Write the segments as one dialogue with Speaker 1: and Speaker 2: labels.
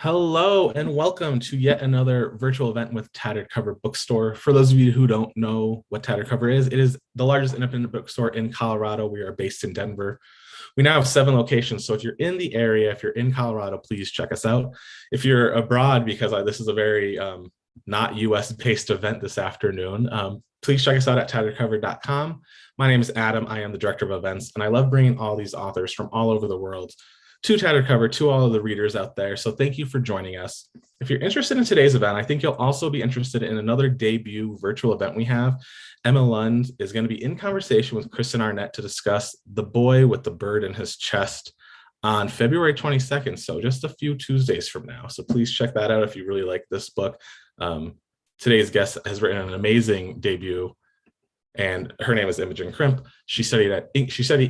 Speaker 1: Hello and welcome to yet another virtual event with Tattered Cover Bookstore. For those of you who don't know what Tattered Cover is, it is the largest independent bookstore in Colorado. We are based in Denver. We now have 7 locations. So if you're in the area, if you're in Colorado, please check us out. If you're abroad, because this is a very not US based event this afternoon, please check us out at tatteredcover.com. My name is Adam. I am the director of events, and I love bringing all these authors from all over the world to Tattered Cover, to all of the readers out there. So thank you for joining us. If you're interested in today's event, I think you'll also be interested in another debut virtual event we have. Emma Lund is going to be in conversation with Kristen Arnett to discuss The Boy with the Bird in His Chest on February 22nd, so just a few Tuesdays from now. So please check that out if you really like this book. Today's guest has written an amazing debut, and her name is Imogen Crimp. She studied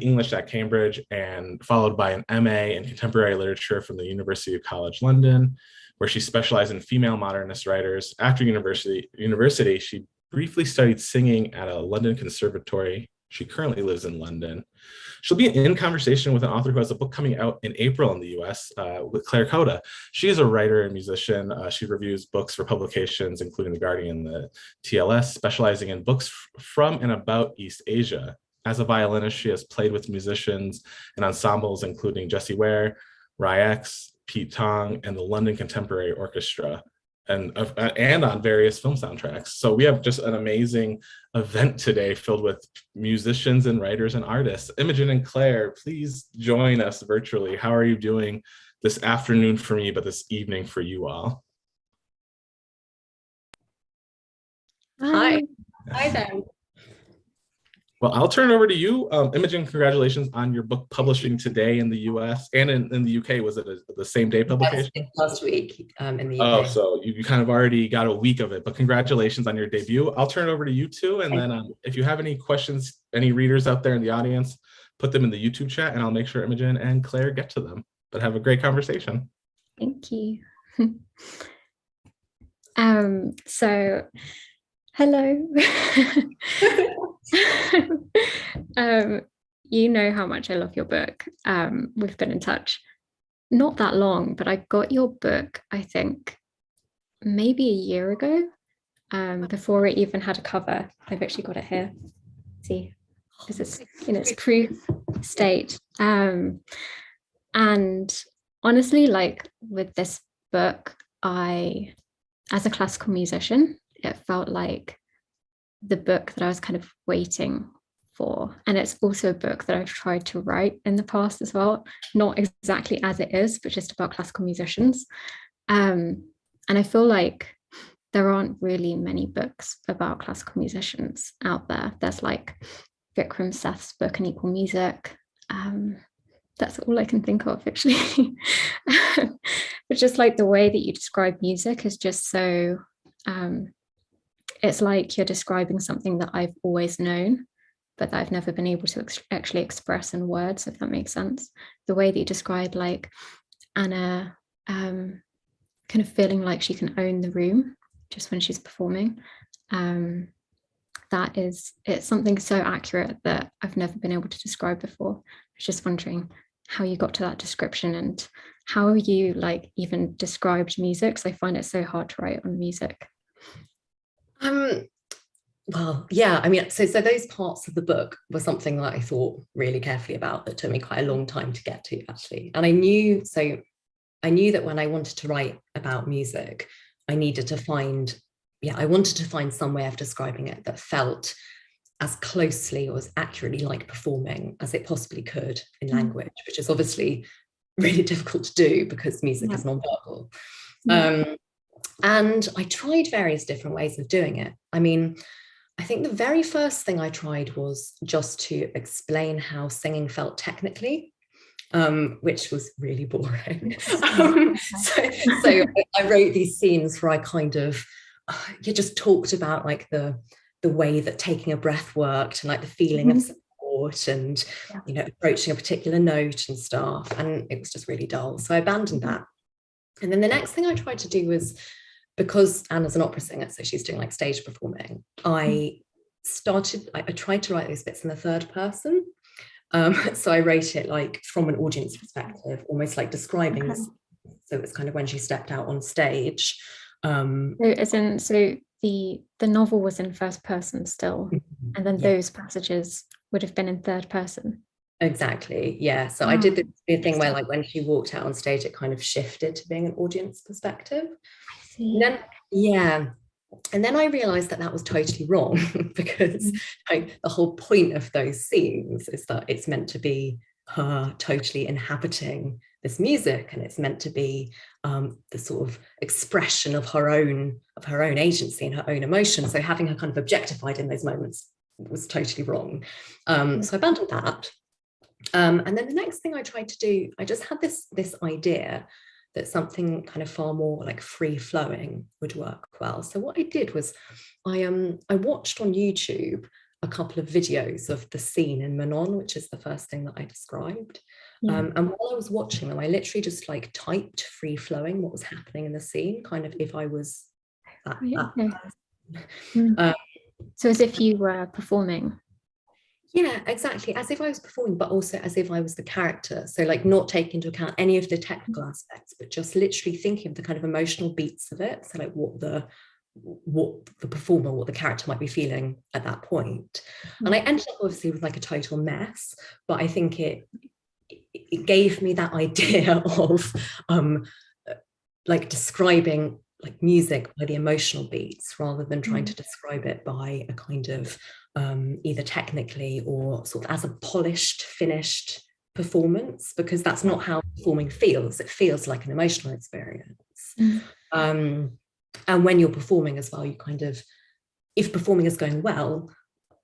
Speaker 1: English at Cambridge and followed by an MA in contemporary literature from the University College London, where she specialized in female modernist writers. After university, she briefly studied singing at a London conservatory. She currently lives in London. She'll be in conversation with an author who has a book coming out in April in the US with Claire Coda. She is a writer and musician. She reviews books for publications, including The Guardian and the TLS, specializing in books from and about East Asia. As a violinist, she has played with musicians and ensembles, including Jessie Ware, Ryex, Pete Tong, and the London Contemporary Orchestra, and on various film soundtracks. So we have just an amazing event today filled with musicians and writers and artists. Imogen and Claire, please join us virtually. How are you doing this afternoon for me, but this evening for you all?
Speaker 2: Hi. Hi there.
Speaker 1: Well, I'll turn it over to you. Imogen, congratulations on your book publishing today in the US and in the UK. Was it the same day publication?
Speaker 2: Yes, last week in the UK.
Speaker 1: Oh, so you kind of already got a week of it, but congratulations on your debut. I'll turn it over to you two. And then if you have any questions, any readers out there in the audience, put them in the YouTube chat and I'll make sure Imogen and Claire get to them. But have a great conversation.
Speaker 3: Thank you. So, hello. You know how much I love your book. We've been in touch not that long, but I got your book, I think, maybe a year ago, before it even had a cover. I've actually got it here. See, because it's in its proof state. And honestly, like with this book, as a classical musician, it felt like the book that I was kind of waiting for. And it's also a book that I've tried to write in the past as well, not exactly as it is, but just about classical musicians. And I feel like there aren't really many books about classical musicians out there. There's like Vikram Seth's book, An Equal Music. That's all I can think of, actually. But just like the way that you describe music is just so, it's like you're describing something that I've always known, but that I've never been able to actually express in words, if that makes sense. The way that you describe like Anna kind of feeling like she can own the room just when she's performing. It's something so accurate that I've never been able to describe before. I was just wondering how you got to that description and how you like even described music. So I find it so hard to write on music.
Speaker 2: Well, yeah, I mean, so those parts of the book were something that I thought really carefully about that took me quite a long time to get to, actually. And I knew that when I wanted to write about music, I wanted to find some way of describing it that felt as closely or as accurately like performing as it possibly could in language, which is obviously really difficult to do because music is non-verbal. And I tried various different ways of doing it. I mean, I think the very first thing I tried was just to explain how singing felt technically, which was really boring. So I wrote these scenes where I kind of just talked about like the way that taking a breath worked and like the feeling of support and approaching a particular note and stuff, and it was just really dull, so I abandoned that. And then the next thing I tried to do was, because Anna's an opera singer, so she's doing like stage performing, I tried to write those bits in the third person. So I wrote it like from an audience perspective, almost like describing So it's kind of when she stepped out on stage.
Speaker 3: So the novel was in first person still, and then those passages would have been in third person.
Speaker 2: Exactly. Yeah. So I did this weird thing where, like, when she walked out on stage, it kind of shifted to being an audience perspective.
Speaker 3: I see.
Speaker 2: And then I realized that was totally wrong because like, the whole point of those scenes is that it's meant to be her totally inhabiting this music, and it's meant to be the sort of expression of her own agency and her own emotion. So having her kind of objectified in those moments was totally wrong. So I abandoned that. And then the next thing I tried to do, I just had this idea that something kind of far more like free flowing would work well. So what I did was I watched on YouTube a couple of videos of the scene in Manon, which is the first thing that I described. And while I was watching them, I literally just like typed free flowing, what was happening in the scene, kind of if I was that
Speaker 3: so as if you were performing.
Speaker 2: Yeah, exactly. As if I was performing, but also as if I was the character. So like not taking into account any of the technical aspects, but just literally thinking of the kind of emotional beats of it. So like what the performer, what the character might be feeling at that point. And I ended up obviously with like a total mess, but I think it gave me that idea of like describing like music by the emotional beats rather than trying to describe it by a kind of either technically or sort of as a polished, finished performance, because that's not how performing feels. It feels like an emotional experience. And when you're performing as well, you kind of, if performing is going well,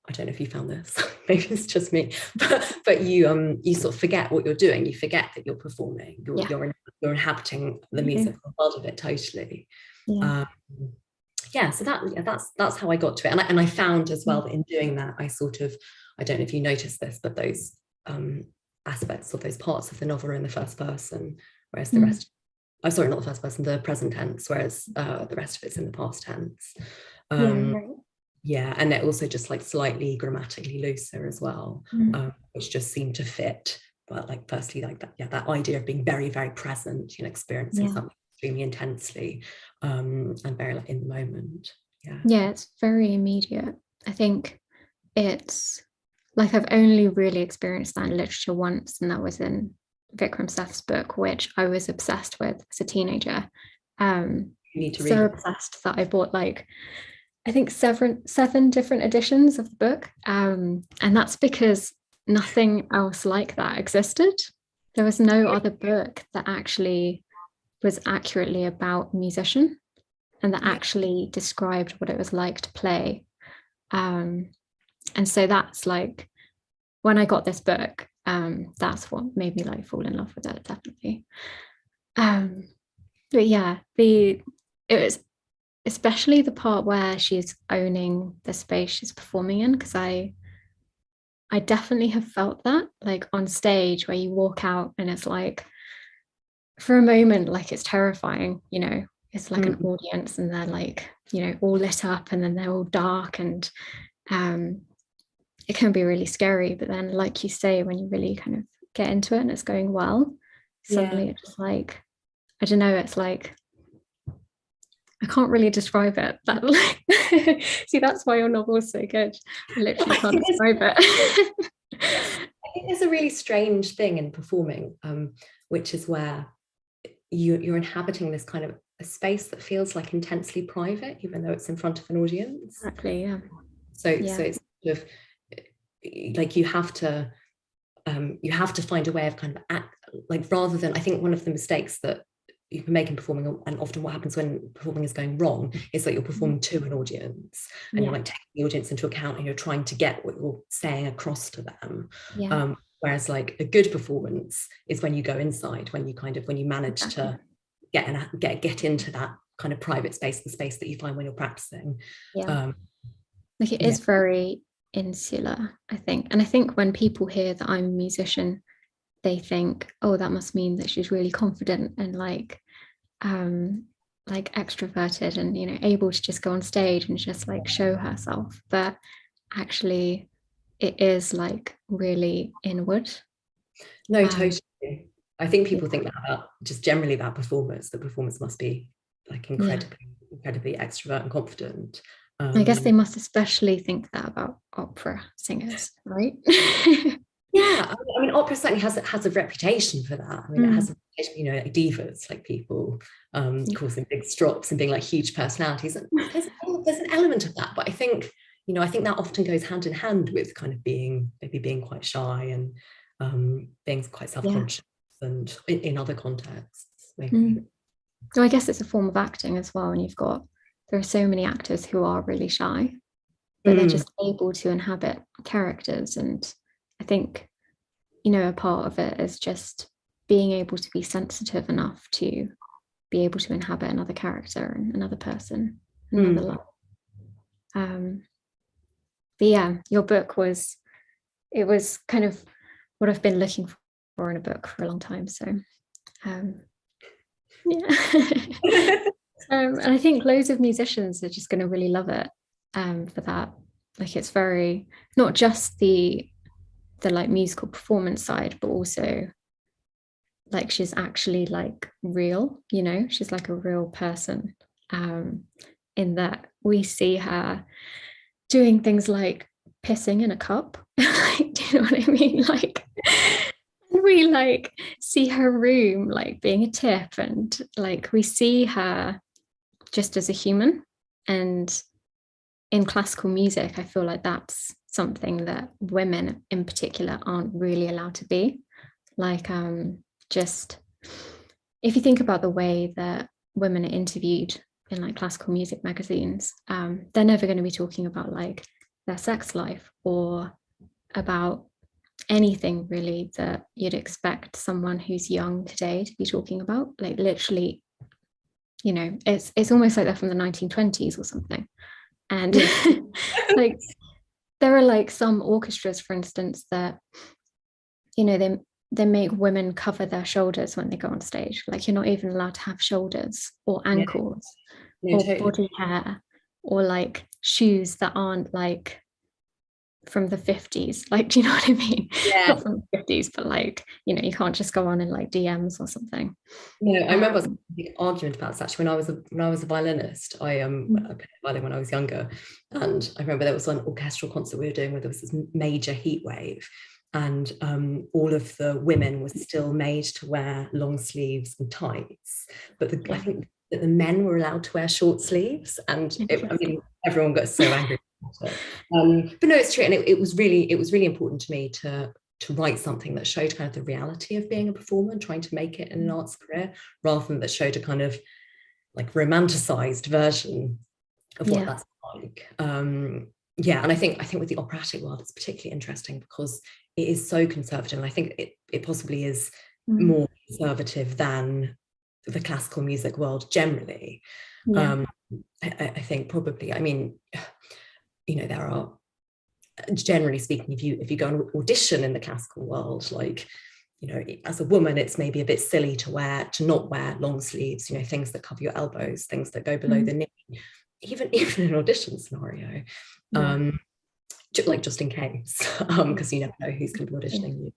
Speaker 2: I don't know if you found this, maybe it's just me, but you sort of forget what you're doing. You forget that you're performing. You're inhabiting the musical world of it totally. So that's how I got to it. And I found as well that in doing that, I sort of, I don't know if you noticed this, but those aspects of those parts of the novel are in the first person, whereas the rest, I'm sorry, not the first person, the present tense, whereas the rest of it's in the past tense. And they're also just like slightly grammatically looser as well, which just seemed to fit. But like, firstly, like that idea of being very, very present, experiencing something extremely intensely, and very like in the moment.
Speaker 3: It's very immediate. I think it's like I've only really experienced that in literature once, and that was in Vikram Seth's book, which I was obsessed with as a teenager. You need to read so obsessed that I bought like I think seven different editions of the book, and that's because nothing else like that existed. There was no other book that actually was accurately about a musician and that actually described what it was like to play. And so that's like, when I got this book, that's what made me like fall in love with it, definitely. But yeah, it was especially the part where she's owning the space she's performing in, because I definitely have felt that, like on stage where you walk out and it's like, for a moment, like it's terrifying, it's like an audience and they're like, all lit up and then they're all dark, and it can be really scary. But then, like you say, when you really kind of get into it and it's going well, suddenly it's just like, I don't know, it's like, I can't really describe it. That like, see, that's why your novel is so good. I literally can't describe it.
Speaker 2: I think there's a really strange thing in performing, which is where you're inhabiting this kind of a space that feels like intensely private, even though it's in front of an audience.
Speaker 3: Exactly. Yeah.
Speaker 2: So it's sort of like you have to find a way of kind of like, rather than, I think one of the mistakes that you can make in performing, and often what happens when performing is going wrong, is that you're performing to an audience and you're like taking the audience into account and you're trying to get what you're saying across to them. Whereas like a good performance is when you go inside, when you manage to get into that kind of private space, the space that you find when you're practicing.
Speaker 3: Like it is very insular, I think. And I think when people hear that I'm a musician, they think, oh, that must mean that she's really confident and like extroverted and able to just go on stage and just like show herself. But actually it is like really inward.
Speaker 2: No, totally. I think people think that about just generally about performers, that performers must be like incredibly extrovert and confident.
Speaker 3: I guess they must especially think that about opera singers, right?
Speaker 2: Yeah, I mean, opera certainly has a reputation for that. I mean, it has a reputation, you know, like divas, like people causing big strops and being like huge personalities. And there's an element of that, but I think, you know, I think that often goes hand in hand with kind of maybe being quite shy and being quite self-conscious and in other contexts, maybe.
Speaker 3: So I guess it's a form of acting as well. And there are so many actors who are really shy, but they're just able to inhabit characters. And I think, you know, a part of it is just being able to be sensitive enough to be able to inhabit another character and another person, another life. But yeah, your book was kind of what I've been looking for in a book for a long time. So yeah. And I think loads of musicians are just going to really love it for that. Like, it's very, not just the like musical performance side, but also like she's actually like real, you know, she's like a real person, in that we see her doing things like pissing in a cup. Like, do you know what I mean? Like, we like see her room like being a tip, and like we see her just as a human. And in classical music, I feel like that's something that women in particular aren't really allowed to be. Like, just if you think about the way that women are interviewed in like classical music magazines, they're never going to be talking about like their sex life or about anything really that you'd expect someone who's young today to be talking about. Like, literally, you know, it's almost like they're from the 1920s or something. And like, there are like some orchestras, for instance, that, you know, they make women cover their shoulders when they go on stage. Like, you're not even allowed to have shoulders or ankles or body hair or like shoes that aren't like from the 50s. Like, do you know what I mean? Not from the 50s, but like, you know, you can't just go on in like DMs or something.
Speaker 2: No, I remember a big argument about this actually when I was a violinist. I played violin when I was younger, and I remember there was one orchestral concert we were doing where there was this major heat wave, and all of the women were still made to wear long sleeves and tights, but I think that the men were allowed to wear short sleeves, and I mean, everyone got so angry about it. But no, it's true, and it was really important to me to write something that showed kind of the reality of being a performer and trying to make it in an arts career, rather than that showed a kind of like romanticized version of what that's like. And I think with the operatic world, it's particularly interesting because it is so conservative, and I think it possibly is more conservative than the classical music world generally. I think probably, I mean, you know, there are, generally speaking, if you go and audition in the classical world, like, you know, as a woman, it's maybe a bit silly to not wear long sleeves, you know, things that cover your elbows, things that go below the knee, even in an audition scenario, like just in case, because you never know who's going to be auditioning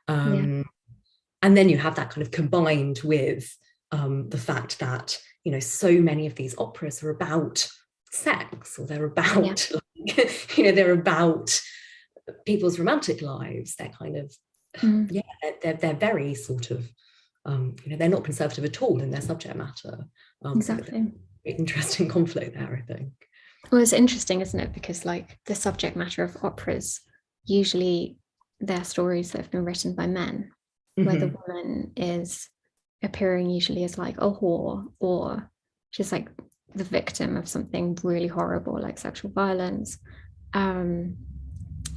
Speaker 2: you. And then you have that kind of combined with the fact that, you know, so many of these operas are about sex, or they're about like, you know, they're about people's romantic lives. They're kind of they're very sort of you know, they're not conservative at all in their subject matter.
Speaker 3: Exactly.
Speaker 2: Interesting conflict there, I think.
Speaker 3: Well, it's interesting, isn't it? Because like the subject matter of operas, usually they're stories that have been written by men, where the woman is appearing usually as like a whore, or she's like the victim of something really horrible like sexual violence, and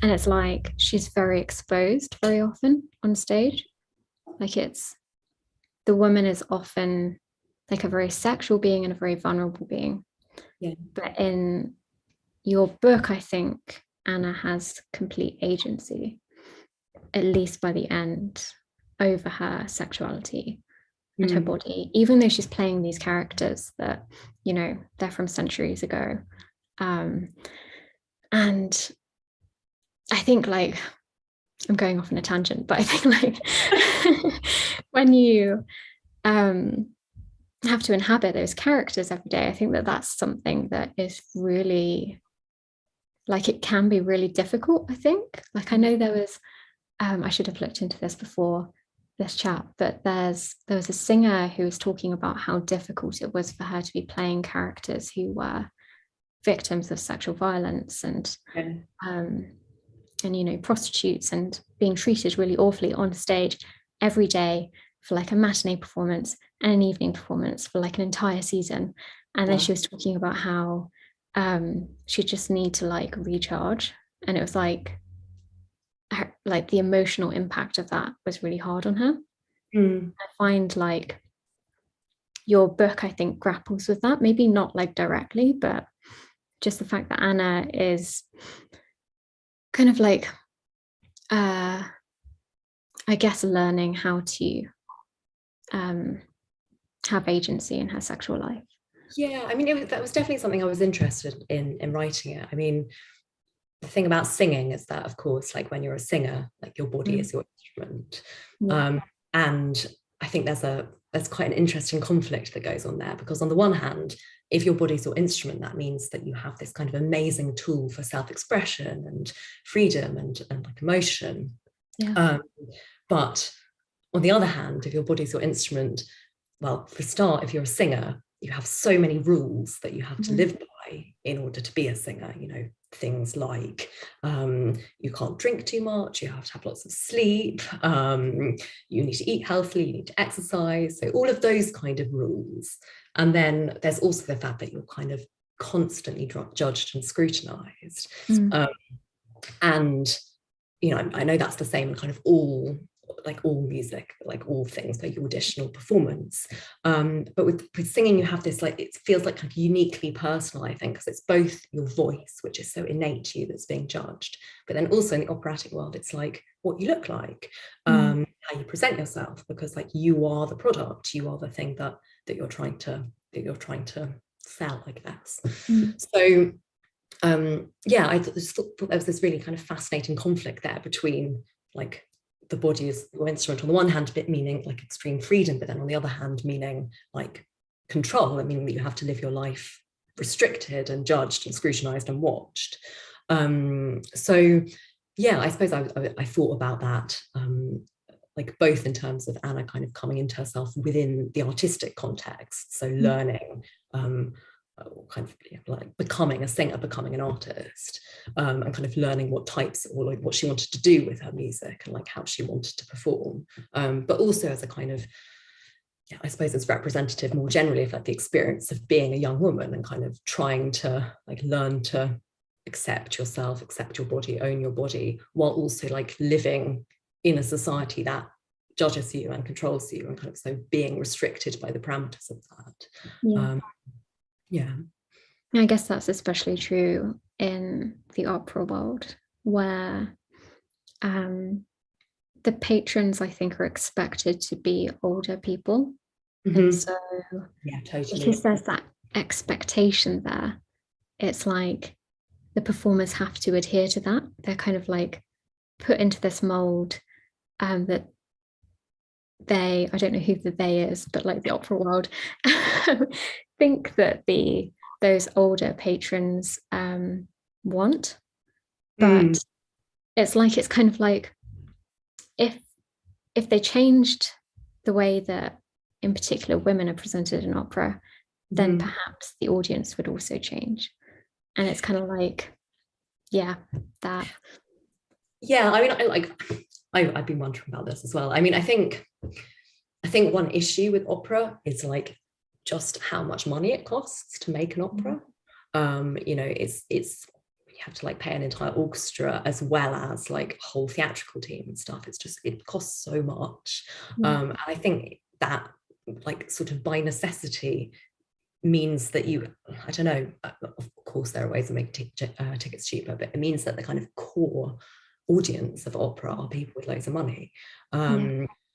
Speaker 3: it's like she's very exposed very often on stage. Like, it's, the woman is often like a very sexual being and a very vulnerable being. But in your book, I think Anna has complete agency, at least by the end, over her sexuality and her body, even though she's playing these characters that, you know, they're from centuries ago. And I think like I'm going off on a tangent, but I think like when you have to inhabit those characters every day, I think that that's something that is really, like, it can be really difficult. I think, like, I know there was I should have looked into this before this chat, but there was a singer who was talking about how difficult it was for her to be playing characters who were victims of sexual violence and you know, prostitutes, and being treated really awfully on stage every day for like a matinee performance and an evening performance for like an entire season. And then she was talking about how she just need to like recharge, and it was like the emotional impact of that was really hard on her. I find like your book, I think, grapples with that, maybe not like directly, but just the fact that Anna is kind of like I guess learning how to have agency in her sexual life.
Speaker 2: Yeah, I mean, that was definitely something I was interested in writing it. I mean, the thing about singing is that, of course, like when you're a singer, like your body is your instrument. And I think there's quite an interesting conflict that goes on there, because on the one hand, if your body's your instrument, that means that you have this kind of amazing tool for self-expression and freedom and like emotion. But on the other hand, if your body's your instrument, well, for a start, if you're a singer, you have so many rules that you have to live by in order to be a singer. You know, things like you can't drink too much, you have to have lots of sleep, you need to eat healthily, you need to exercise, so all of those kind of rules. And then there's also the fact that you're kind of constantly judged and scrutinized. And you know, I know that's the same in kind of all music, like all things, like your audition or performance. But with singing, you have this, like, it feels like kind of uniquely personal, I think, because it's both your voice, which is so innate to you, that's being judged, but then also in the operatic world, it's like what you look like, how you present yourself, because like you are the product, you are the thing that you're trying to sell, I guess. So yeah, I thought there was this really kind of fascinating conflict there between like the body is your instrument on the one hand, bit meaning like extreme freedom, but then on the other hand meaning like control, I mean that you have to live your life restricted and judged and scrutinized and watched. So yeah, I suppose I thought about that like both in terms of Anna kind of coming into herself within the artistic context, so learning kind of like becoming a singer, becoming an artist, and kind of learning what types or like what she wanted to do with her music and like how she wanted to perform, but also as a kind of, yeah, I suppose it's representative more generally of like the experience of being a young woman and kind of trying to like learn to accept yourself, accept your body, own your body, while also like living in a society that judges you and controls you, and kind of so being restricted by the parameters of that. Yeah.
Speaker 3: I guess that's especially true in the opera world, where the patrons, I think, are expected to be older people. And so
Speaker 2: yeah, totally,
Speaker 3: because there's that expectation there, it's like the performers have to adhere to that. They're kind of like put into this mold that they, I don't know who the they is, but like the opera world think that those older patrons want. But it's like, it's kind of like if they changed the way that in particular women are presented in opera, then perhaps the audience would also change. And it's kind of like, yeah, that.
Speaker 2: Yeah, I mean, I've been wondering about this as well. I mean, I think one issue with opera is like just how much money it costs to make an opera. You know, it's you have to like pay an entire orchestra as well as like a whole theatrical team and stuff. It's just, it costs so much. And I think that like sort of by necessity means that you, I don't know, of course there are ways of making tickets cheaper, but it means that the kind of core audience of opera are people with loads of money.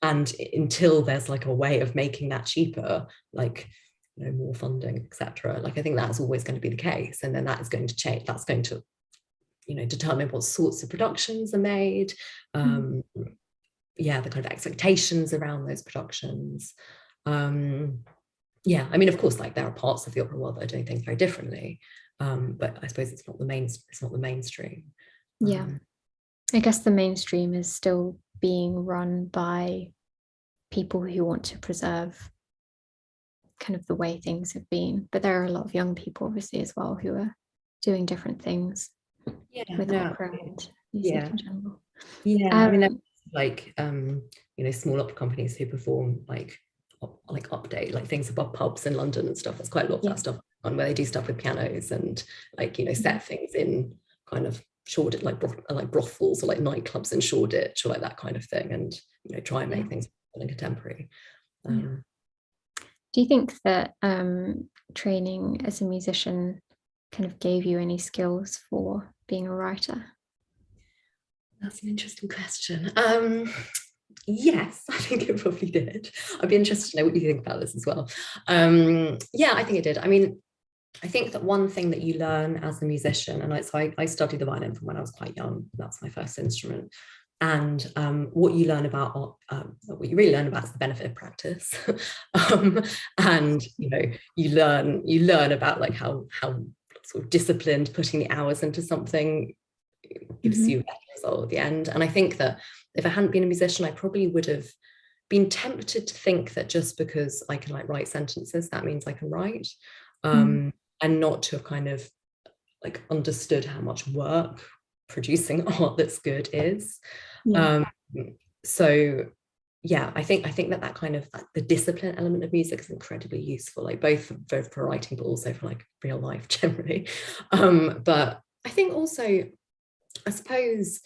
Speaker 2: And until there's like a way of making that cheaper, like, you know, more funding, etc., like I think that's always going to be the case, and then that is going to change. That's going to determine what sorts of productions are made, the kind of expectations around those productions. I mean, of course, like there are parts of the opera world that are doing things very differently, but I suppose it's not the mainstream.
Speaker 3: I guess the mainstream is still being run by people who want to preserve kind of the way things have been, but there are a lot of young people obviously as well who are doing different things with opera and music in general.
Speaker 2: I mean, there's like small opera companies who perform like update like things above pubs in London and stuff. There's quite a lot of that stuff on where they do stuff with pianos and like set things in kind of Shoreditch, like brothels or like nightclubs in Shoreditch or like that kind of thing, and try and make things contemporary.
Speaker 3: Do you think that training as a musician kind of gave you any skills for being a writer?
Speaker 2: That's an interesting question. Yes, I think it probably did. I'd be interested to know what you think about this as well. I think it did. I mean, I think that one thing that you learn as a musician, and I studied the violin from when I was quite young. That's my first instrument. And what you really learn about is the benefit of practice. And you learn about like how sort of disciplined putting the hours into something gives you a better result at the end. And I think that if I hadn't been a musician, I probably would have been tempted to think that just because I can like write sentences, that means I can write, and not to have kind of like understood how much work producing art that's good is. I think that kind of the discipline element of music is incredibly useful, like both for writing but also for like real life generally. But I think also, I suppose,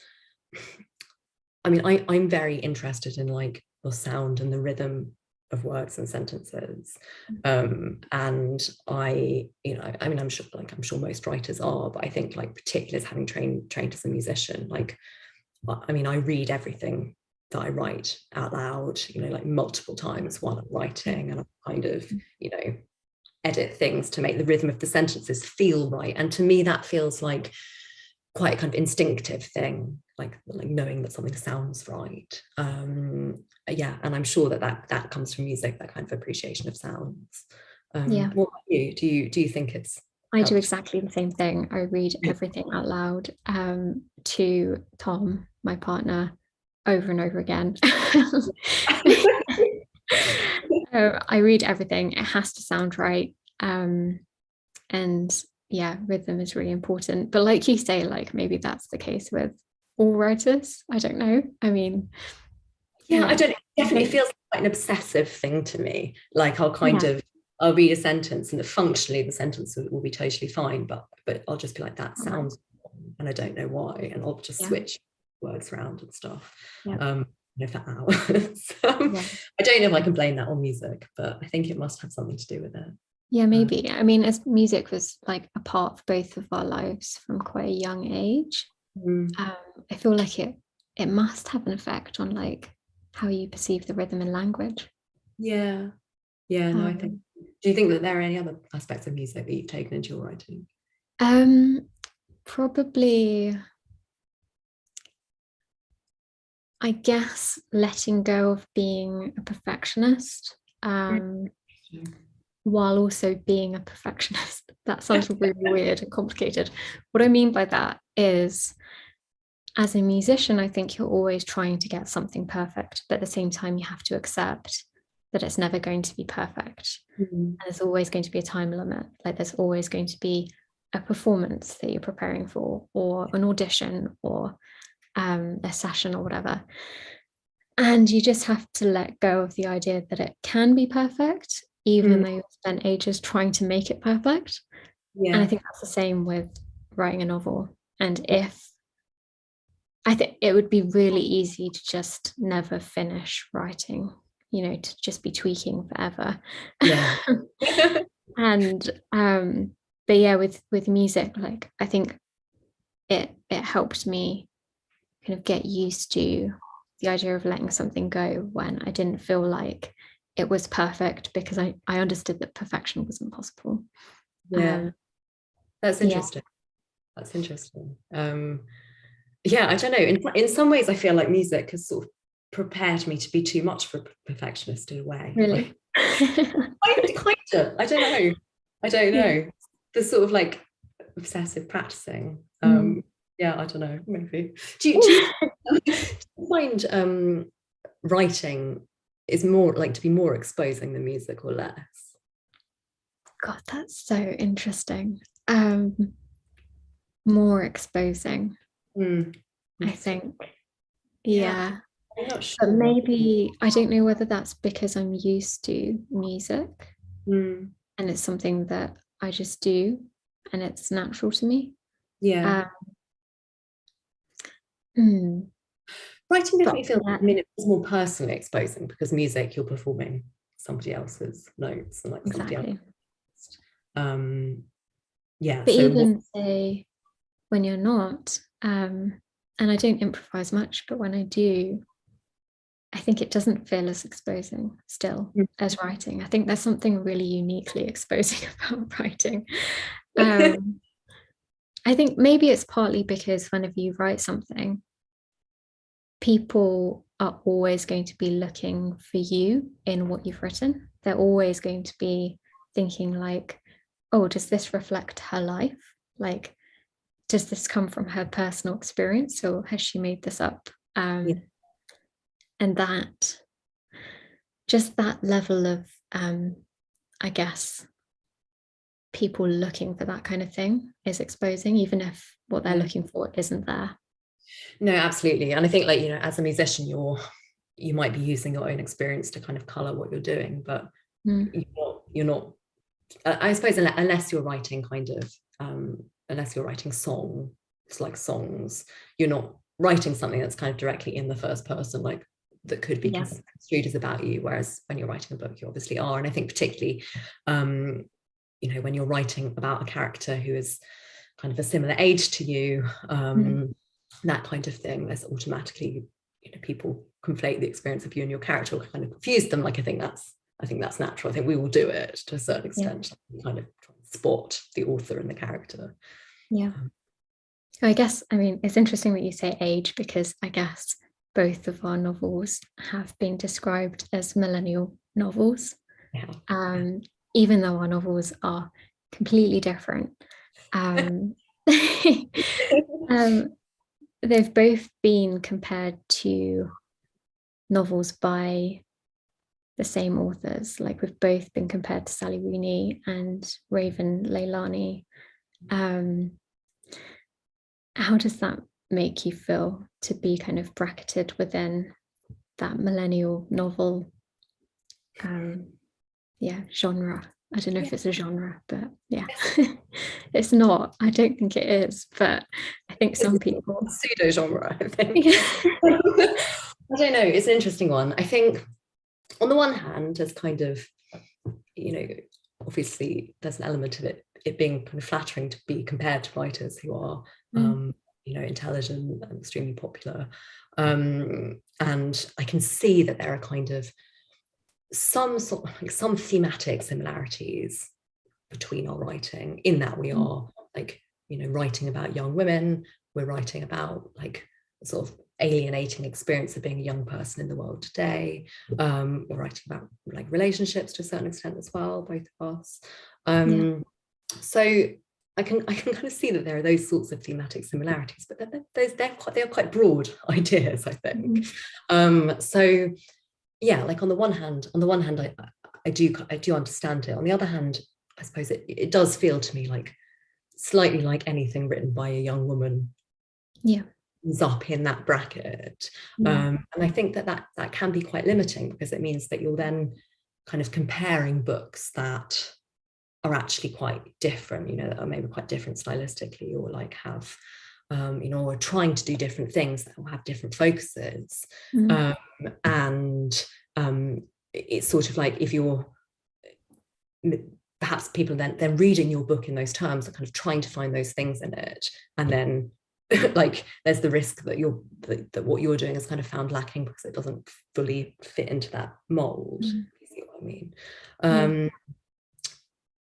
Speaker 2: I mean, I'm very interested in like the sound and the rhythm of words and sentences, and I mean, I'm sure most writers are, but I think like particularly as having trained as a musician, like I mean, I read everything that I write out loud, like multiple times while I'm writing, and I kind of edit things to make the rhythm of the sentences feel right. And to me, that feels like quite a kind of instinctive thing, like knowing that something sounds right. And I'm sure that comes from music, that kind of appreciation of sounds. What about you? Do you think it's
Speaker 3: I do exactly the same thing. I read everything out loud to Tom, my partner, over and over again. I read everything. It has to sound right. And rhythm is really important. But like you say, like maybe that's the case with all writers. I don't know. I mean,
Speaker 2: I don't. It definitely feels like an obsessive thing to me. Like I'll read a sentence and functionally the sentence will be totally fine, but I'll just be like, that sounds wrong, and I don't know why, and I'll just switch words around and stuff for hours. I don't know if I can blame that on music, but I think it must have something to do with it.
Speaker 3: Yeah, maybe. I mean, as music was like a part of both of our lives from quite a young age, I feel like it must have an effect on like how you perceive the rhythm and language.
Speaker 2: No, I think. Do you think that there are any other aspects of music that you've taken into your writing?
Speaker 3: Probably, I guess, letting go of being a perfectionist, while also being a perfectionist. That sounds really weird and complicated. What I mean by that is, as a musician, I think you're always trying to get something perfect, but at the same time, you have to accept that it's never going to be perfect. And there's always going to be a time limit. Like there's always going to be a performance that you're preparing for, or an audition, or a session or whatever. And you just have to let go of the idea that it can be perfect, even though you've spent ages trying to make it perfect. And I think that's the same with writing a novel. And I think it would be really easy to just never finish writing, to just be tweaking forever. And but yeah, with music, like I think it helped me kind of get used to the idea of letting something go when I didn't feel like it was perfect, because I understood that perfection wasn't possible.
Speaker 2: That's interesting. That's interesting. Yeah, I don't know. In some ways, I feel like music has sort of prepared me to be too much for a perfectionist in a way.
Speaker 3: Really?
Speaker 2: Kind of. I don't know. I don't
Speaker 3: Yeah.
Speaker 2: know. The sort of like obsessive practicing. Yeah, I don't know. Maybe. Do you find writing is more like to be more exposing than music or less?
Speaker 3: God, that's so interesting. More exposing, I think. Yeah.
Speaker 2: I'm not
Speaker 3: But
Speaker 2: sure.
Speaker 3: maybe I don't know whether that's because I'm used to music
Speaker 2: Mm,
Speaker 3: and it's something that I just do and it's natural to me.
Speaker 2: yeah.
Speaker 3: Hmm.
Speaker 2: Writing definitely feels,
Speaker 3: Yeah,
Speaker 2: I mean, it's more personally exposing because music, you're performing somebody else's notes and like somebody else.
Speaker 3: exactly.
Speaker 2: Yeah.
Speaker 3: But
Speaker 2: So
Speaker 3: even say when you're not, and I don't improvise much, but when I do, I think it doesn't feel as exposing still as writing. I think there's something really uniquely exposing about writing. I think maybe it's partly because whenever you write something, people are always going to be looking for you in what you've written. They're always going to be thinking like, oh, does this reflect her life? Like, does this come from her personal experience or has she made this up?
Speaker 2: yeah.
Speaker 3: And that, just that level of, I guess, people looking for that kind of thing is exposing, even if what they're looking for isn't there.
Speaker 2: No, absolutely. And I think like, you know, as a musician, you might be using your own experience to kind of color what you're doing, but you're not, I suppose, unless you're writing kind of, unless you're writing songs, like songs, you're not writing something that's kind of directly in the first person, like that could be construed as about you. Whereas when you're writing a book, you obviously are. And I think particularly, you know, when you're writing about a character who is kind of a similar age to you, that kind of thing, there's automatically, you know, people conflate the experience of you and your character or kind of confuse them. Like I think that's natural. I think we will do it to a certain extent. Like, kind of try and spot the author and the character.
Speaker 3: Yeah. I guess, I mean, it's interesting that you say age because I guess both of our novels have been described as millennial novels. Even though our novels are completely different. They've both been compared to novels by the same authors. Like we've both been compared to Sally Rooney and Raven Leilani. How does that make you feel to be kind of bracketed within that millennial novel genre? I don't know if it's a genre, but yeah. It's not. I don't think it is, but I think some people
Speaker 2: pseudo genre, I think. I don't know, it's an interesting one. I think on the one hand, as kind of, you know, obviously there's an element of it being kind of flattering to be compared to writers who are you know, intelligent and extremely popular, and I can see that there are kind of some thematic similarities between our writing, in that we are like, you know, writing about young women, we're writing about like sort of alienating experience of being a young person in the world today, we're writing about like relationships to a certain extent as well, both of us. So I can kind of see that there are those sorts of thematic similarities, but they're quite broad ideas, I think. So yeah, like on the one hand, I do understand it. On the other hand, I suppose it does feel to me like slightly like anything written by a young woman. Is up in that bracket. And I think that can be quite limiting because it means that you're then kind of comparing books that are actually quite different, you know, that are maybe quite different stylistically, or like have you know, or trying to do different things that will have different focuses. And it's sort of like if you're perhaps people then reading your book in those terms are kind of trying to find those things in it, and then like there's the risk that that what you're doing is kind of found lacking because it doesn't fully fit into that mold. You see what I mean?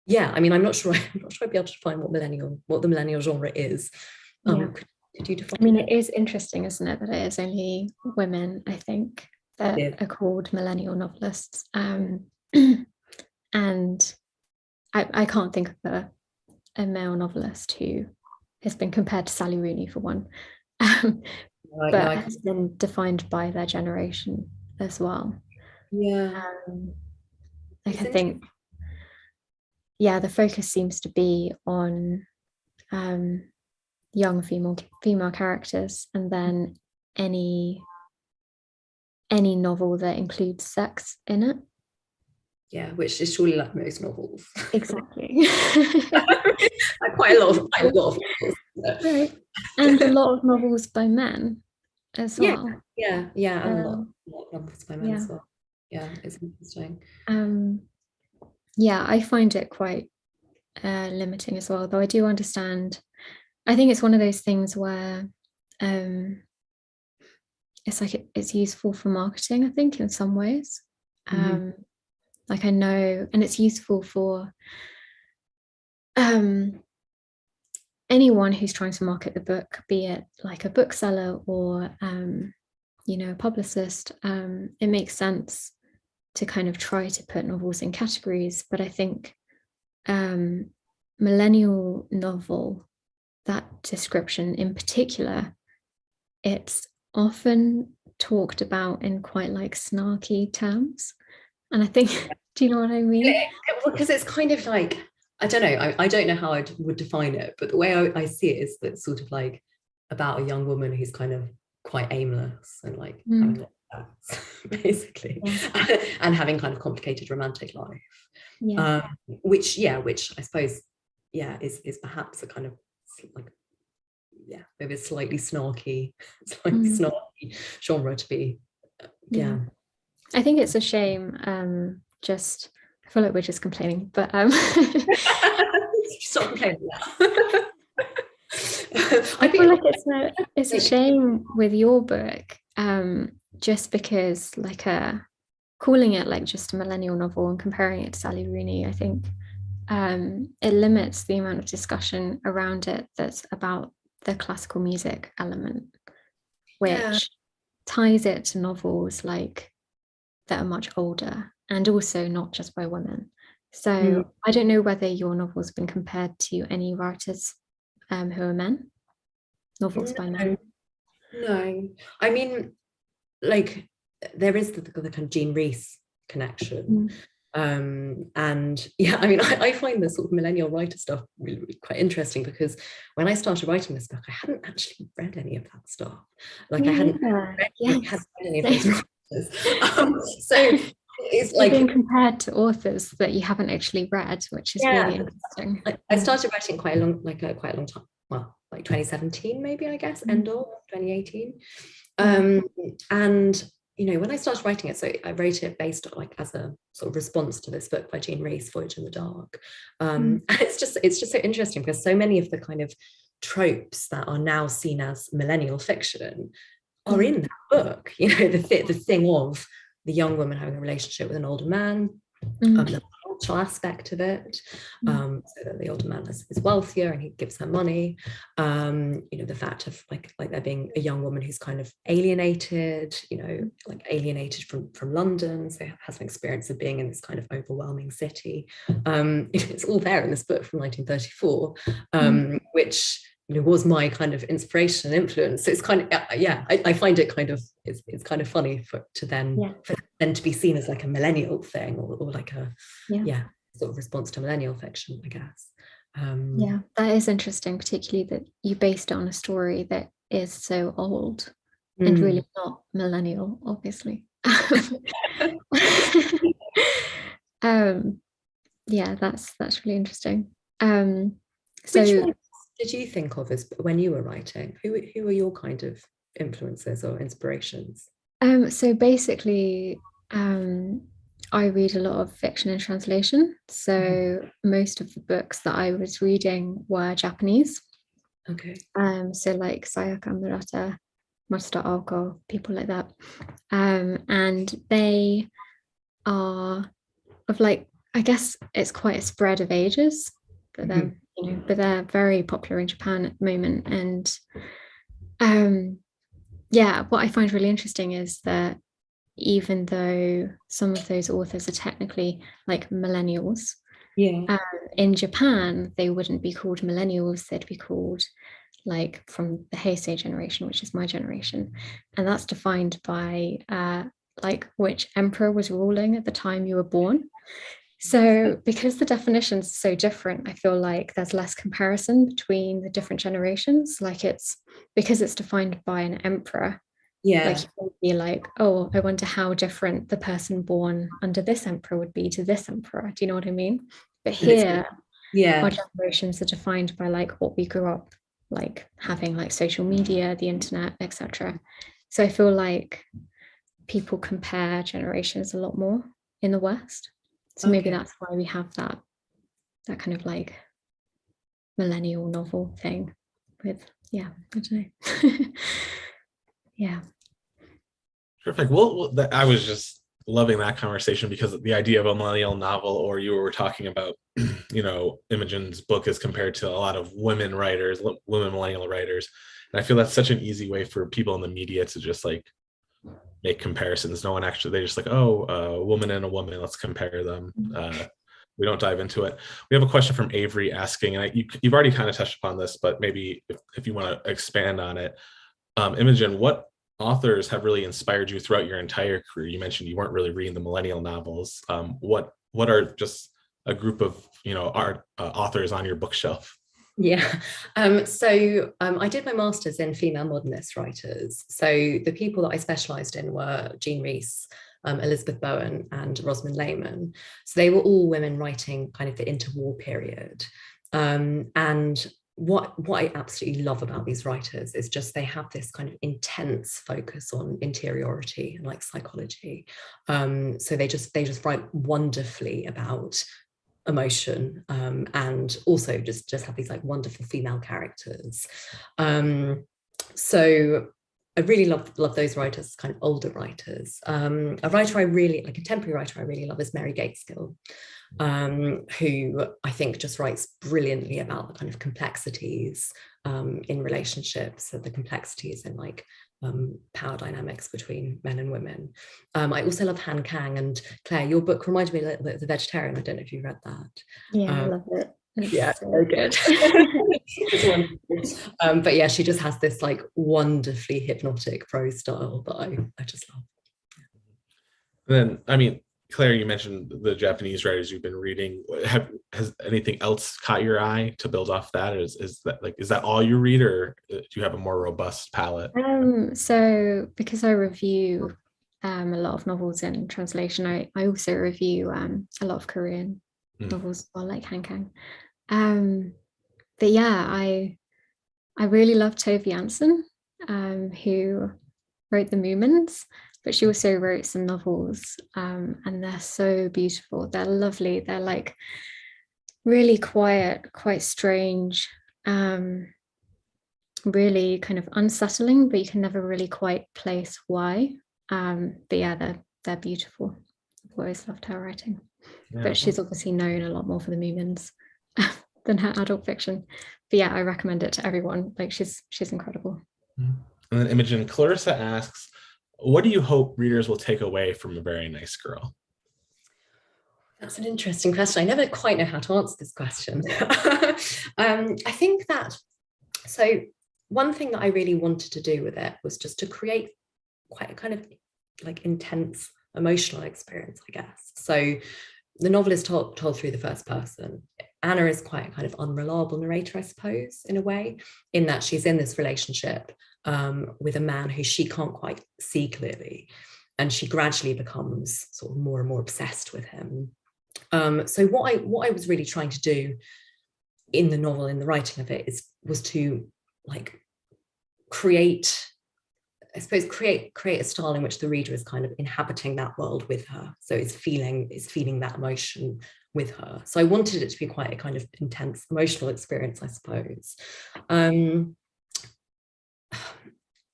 Speaker 2: yeah, I mean, I'm not sure I'd be able to define what the millennial genre is.
Speaker 3: Yeah.
Speaker 2: Could you define
Speaker 3: I mean,
Speaker 2: it?
Speaker 3: it is interesting, isn't it, that it is only women, I think, that
Speaker 2: Yeah.
Speaker 3: are called millennial novelists. And I can't think of a male novelist who has been compared to Sally Rooney, for one,
Speaker 2: Right, no,
Speaker 3: but has been defined by their generation as well.
Speaker 2: yeah.
Speaker 3: Like, I think, yeah, the focus seems to be on young female characters, and then any novel that includes sex in it.
Speaker 2: Yeah, which is surely like most novels.
Speaker 3: Exactly.
Speaker 2: Like quite a lot of novels.
Speaker 3: Right. And a lot of novels by men as
Speaker 2: Yeah,
Speaker 3: well.
Speaker 2: and a lot of novels by men
Speaker 3: yeah.
Speaker 2: as well. Yeah, it's interesting.
Speaker 3: Yeah, I find it quite limiting as well, though I do understand. I think it's one of those things where it's like it's useful for marketing, I think, in some ways. Like, I know, and it's useful for anyone who's trying to market the book, be it like a bookseller or a publicist. It makes sense to kind of try to put novels in categories, but I think millennial novel, that description in particular, it's often talked about in quite like snarky terms, and I think do you know what I mean?
Speaker 2: Because it's kind of like, I don't know, I don't know how I would define it, but the way I see it is that sort of like about a young woman who's kind of quite aimless and like having lots of facts, basically, and having kind of complicated romantic life, which I suppose is perhaps a kind of like maybe a slightly snarky genre to be.
Speaker 3: I think it's a shame. Just I feel like we're just complaining, but
Speaker 2: stop complaining
Speaker 3: now. I feel like it's a shame with your book, just because like calling it like just a millennial novel and comparing it to Sally Rooney, I think it limits the amount of discussion around it that's about the classical music element, which ties it to novels like that are much older and also not just by women. So I don't know whether your novel's been compared to any writers who are men, novels by men.
Speaker 2: No, I mean, like there is the kind of Jean Rhys connection. And I mean, I find the sort of millennial writer stuff really, really quite interesting, because when I started writing this book, I hadn't actually read any of that stuff. Like I hadn't read any of those writers. So it's like
Speaker 3: being compared to authors that you haven't actually read, which is really interesting.
Speaker 2: I started writing quite a long time. Well, like 2017, maybe, I guess, end of 2018. And when I started writing it, so I wrote it based on like as a sort of response to this book by Jean Rhys, Voyage in the Dark. And it's just so interesting because so many of the kind of tropes that are now seen as millennial fiction are in that book. The thing of the young woman having a relationship with an older man, the financial aspect of it, so that the older man is wealthier and he gives her money, the fact of like there being a young woman who's kind of alienated, like alienated from London, so has an experience of being in this kind of overwhelming city. It's all there in this book from 1934, which was my kind of inspiration and influence. So it's kind of I find it kind of it's kind of funny for then to be seen as like a millennial thing or like a sort of response to millennial fiction, I guess.
Speaker 3: That is interesting, particularly that you based it on a story that is so old and really not millennial, obviously. That's really interesting.
Speaker 2: Which ones did you think of as when you were writing? Who are your kind of influences or inspirations?
Speaker 3: So basically, I read a lot of fiction and translation. So most of the books that I was reading were Japanese.
Speaker 2: Okay.
Speaker 3: So like Sayaka Murata, Matsuda Aoko, people like that. And they are of like I guess it's quite a spread of ages, but then but they're very popular in Japan at the moment. And yeah, what I find really interesting is that even though some of those authors are technically like millennials, in Japan they wouldn't be called millennials, they'd be called like from the Heisei generation, which is my generation, and that's defined by like which emperor was ruling at the time you were born. So because the definitions are so different, I feel like there's less comparison between the different generations. Like it's because it's defined by an emperor. Like you would be like, oh, I wonder how different the person born under this emperor would be to this emperor. Do you know what I mean? But here, our generations are defined by like what we grew up like having, like social media, the internet, etc. So I feel like people compare generations a lot more in the West. So maybe that's why we have that kind of like millennial novel thing with, I don't know. Yeah.
Speaker 1: Perfect. Well, I was just loving that conversation because the idea of a millennial novel, or you were talking about, Imogen's book is compared to a lot of women writers, women millennial writers. And I feel that's such an easy way for people in the media to just like make comparisons. No one actually, they just like, oh, a woman and a woman, let's compare them. We don't dive into it. We have a question from Avery asking, and you've already kind of touched upon this, but maybe if you want to expand on it. Imogen, what authors have really inspired you throughout your entire career? You mentioned you weren't really reading the millennial novels. What are just a group of art authors on your bookshelf?
Speaker 2: So I did my master's in female modernist writers. So the people that I specialized in were Jean Rhys, Elizabeth Bowen, and Rosamund Lehman. So they were all women writing kind of the interwar period. And what I absolutely love about these writers is just they have this kind of intense focus on interiority and like psychology. So they just write wonderfully about emotion, and also just have these like wonderful female characters. So I really love those writers, kind of older writers. A writer I really like, a contemporary writer I really love is Mary Gateskill, who I think just writes brilliantly about the kind of complexities in relationships, and the complexities in like power dynamics between men and women. I also love Han Kang, and Claire, your book reminded me a little bit of The Vegetarian. I don't know if you've read that.
Speaker 3: I love it.
Speaker 2: It's so very good. But yeah, she just has this like wonderfully hypnotic prose style that I just love.
Speaker 1: Then, I mean, Claire, you mentioned the Japanese writers you've been reading. Has anything else caught your eye to build off that? Is that all you read, or do you have a more robust palette?
Speaker 3: So because I review a lot of novels in translation, I also review a lot of Korean novels, or like Han Kang. But yeah, I really love Tove Jansson, who wrote The Moomins, but she also wrote some novels, and they're so beautiful. They're lovely. They're like really quiet, quite strange, really kind of unsettling, but you can never really quite place why. But yeah, they're beautiful. I've always loved her writing. Yeah. But she's obviously known a lot more for The Moomins than her adult fiction. But yeah, I recommend it to everyone. Like she's incredible.
Speaker 1: And then Imogen, Clarissa asks, what do you hope readers will take away from A Very Nice Girl?
Speaker 2: That's an interesting question. I never quite know how to answer this question. I think that, so one thing that I really wanted to do with it was just to create quite a kind of like intense emotional experience, I guess. So the novel is told through the first person. Anna is quite a kind of unreliable narrator, I suppose, in a way, in that she's in this relationship with a man who she can't quite see clearly. And she gradually becomes sort of more and more obsessed with him. So what I was really trying to do in the novel, in the writing of it, was to like create a style in which the reader is kind of inhabiting that world with her. So is feeling that emotion with her. So I wanted it to be quite a kind of intense emotional experience, I suppose.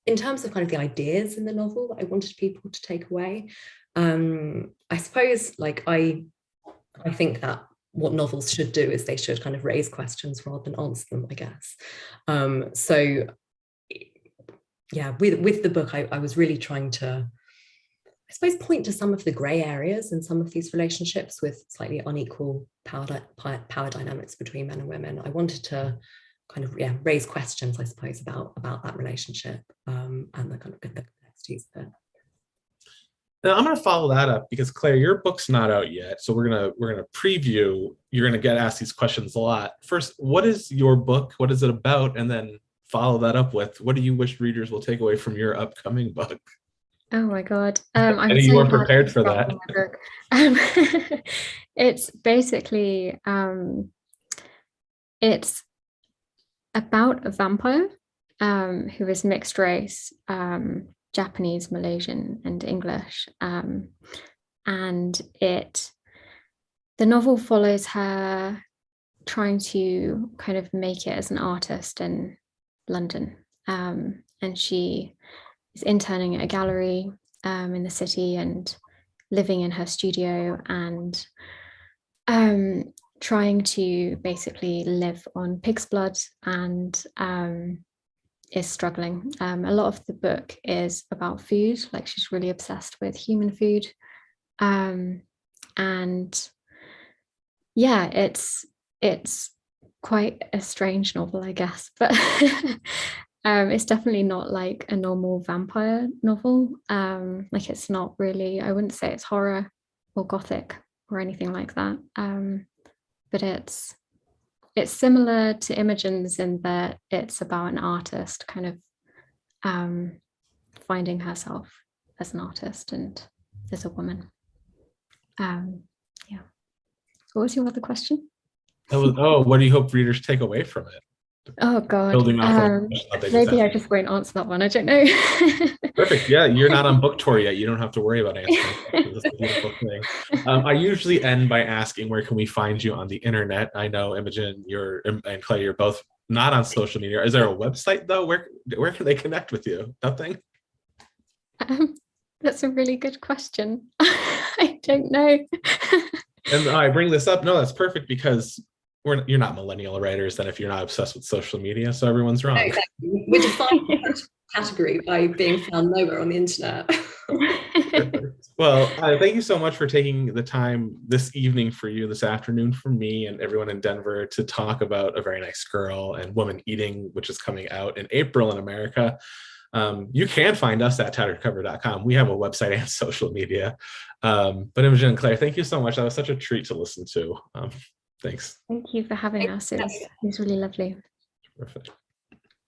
Speaker 2: In terms of kind of the ideas in the novel that I wanted people to take away, I suppose like I I think that what novels should do is they should kind of raise questions rather than answer them, I guess. So yeah, with the book, I was really trying to, I suppose, point to some of the grey areas in some of these relationships with slightly unequal power dynamics between men and women. I wanted to kind of, yeah, raise questions, I suppose, about that relationship, and the kind of the complexities of it.
Speaker 1: Now I'm going to follow that up because Claire, your book's not out yet, so we're gonna preview. You're gonna get asked these questions a lot. First, what is your book? What is it about? And then follow that up with, what do you wish readers will take away from your upcoming book?
Speaker 3: Oh my God.
Speaker 1: And you weren't prepared for that.
Speaker 3: It's basically, it's about a vampire who is mixed race, Japanese, Malaysian, and English. And the novel follows her trying to kind of make it as an artist in London. And she is interning at a gallery in the city and living in her studio and trying to basically live on pig's blood and is struggling. A lot of the book is about food, like she's really obsessed with human food. And yeah, it's quite a strange novel, I guess, but it's definitely not like a normal vampire novel. Like it's not really, I wouldn't say it's horror or gothic or anything like that. But it's similar to Imogen's in that it's about an artist kind of finding herself as an artist and as a woman. Yeah. What was your other question?
Speaker 1: What do you hope readers take away from it?
Speaker 3: Oh God.
Speaker 1: Building off
Speaker 3: maybe I just won't answer that one. I don't know.
Speaker 1: Perfect. Yeah, you're not on book tour yet. You don't have to worry about answering. That's a beautiful thing. I usually end by asking, where can we find you on the internet? I know Imogen, and Clay, you're both not on social media. Is there a website though? Where can they connect with you? Nothing?
Speaker 3: That's a really good question. I don't know.
Speaker 1: And I bring this up. No, that's perfect because you're not millennial writers then if you're not obsessed with social media, so everyone's wrong.
Speaker 2: Exactly. We're defined category by being found nowhere on the internet.
Speaker 1: Well, thank you so much for taking the time this evening for you, this afternoon for me and everyone in Denver to talk about A Very Nice Girl and Woman Eating, which is coming out in April in America. You can find us at tatteredcover.com. We have a website and social media. But Imogen and Claire, thank you so much. That was such a treat to listen to. Thanks.
Speaker 3: Thank you for having us. It was really lovely.
Speaker 1: Perfect.